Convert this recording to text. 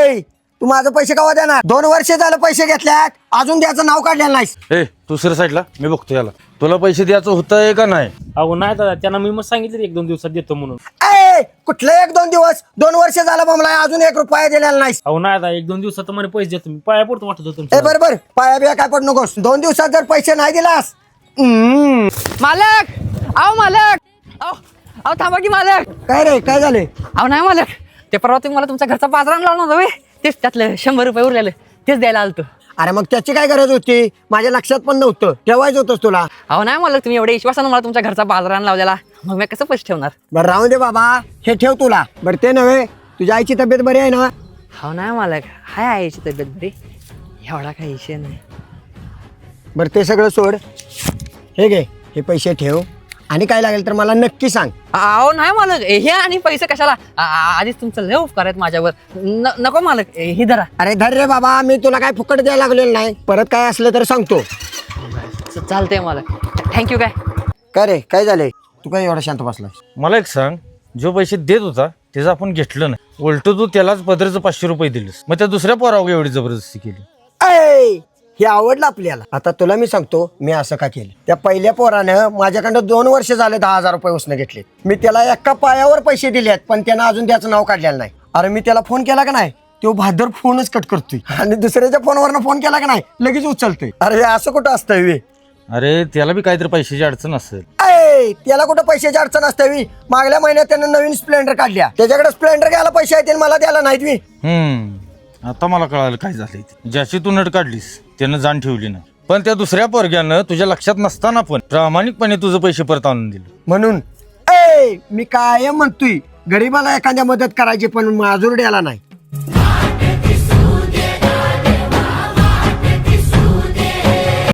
ऐ तू माझं पैसे कवा देणार? 2 वर्ष झालं पैसे घेतल्यात, अजून द्यायचं नाव काढलेलं नाहीस. ए दुसऱ्या साईडला मी बघतो याला. तुला पैसे द्यायचं होतंय का नाही? अहो नाही दादा, त्यांना मी मग सांगितलं 1-2 दिवसात देतो म्हणून. ऐ कुठले 1-2 दिवस? 2 वर्ष झालं मला अजून 1 रुपया दिलेला नाहीस. अहो नाही दादा, 1-2 दिवसात मला पैसे देतो मी. पाया पडतो वाटत होतं ए तुमचं. बरोबर पाया बिया काय पड नकोस. 2 दिवसात जर पैसे नाही दिलास मालक, अहो मालक, अहो थांबा की मालक. काय रे काय झाले? अहो नाही मालक, ते परवा तुम्ही मला तुमच्या घरचा बाजार आणला नव्हता व्हय? तेच त्यातलं 100 रुपये उरलेलं तेच द्यायला आलतो. अरे मग त्याची काय गरज होती? माझ्या लक्षात पण नव्हतं, ठेवायचं होतंस तुला. अहो नाही मालक, तुम्ही एवढ्या विश्वासानं मला तुमच्या घरचा बाजार आणला लावलेला, मग मी कसं पैसे ठेवणार? बरं राहून दे बाबा, हे ठेव तुला. बरं ते नव्हे, तुझ्या आईची तब्येत बरी आहे ना? हो नाही मालक, हाय आईची तब्येत बरी, एवढा काही विषय नाही. बरं ते सगळं सोड, हे घे हे पैसे ठेव आणि काय लागेल तर मला नक्की सांग. अहो नाही मालक, हे आणि पैसे कशाला? आधीच तुमचं लय उपकार आहेत माझ्यावर. नको मालक, हे धरा. अरे धर रे बाबा, मी तुला काय फुकट द्यायला लागलेलं नाही. परत काय असलं तर सांगतो. चालतंय मालक, थँक्यू. काय रे काय झालंय? तू काय एवढा शांत बसलास? मला एक सांग, जो पैसे देत होता त्याचं आपण घेतलं नाही, उलट तू त्यालाच पदरचं 500 रुपये दिलेस. मग त्या दुसऱ्या पोरावर एवढी जबरदस्ती केली. ऐ हे आवडलं आपल्याला. आता तुला मी सांगतो मी असं का केलं. त्या पहिल्या पोरानं माझ्याकडं 2 वर्ष झाले 10,000 रुपये उसने घेतले. मी त्याला एका पायावर पैसे दिलेत, पण त्यानं अजून त्याचं नाव काढलेलं नाही. अरे मी त्याला फोन केला का नाही, तो भादर फोनच कट करतोय आणि दुसऱ्याच्या फोनवरनं फोन केला का नाही लगेच उचलतोय. अरे असं कुठं असतंय वे? अरे त्याला बी काहीतरी पैशाची अडचण असेल. ऐ त्याला कुठं पैशाची अडचण असते वी? मागल्या महिन्यात त्यानं नवीन स्प्लेंडर काढल्या, त्याच्याकडे स्प्लेंडर घ्यायला पैसे आहेत मला द्यायला नाहीत वी. आता मला कळालं काय झालंय ते. ज्याची तू नट काढलीस त्यानं जाण ठेवली नाही, पण त्या दुसऱ्या पोरग्यानं तुझ्या लक्षात नसताना पण प्रामाणिकपणे तुझं पैसे परत आणून दिले. म्हणून ऐ मी कायम म्हणतोय गरीबाला एखाद्या मदत करायची, पण माजूर द्यायला नाही.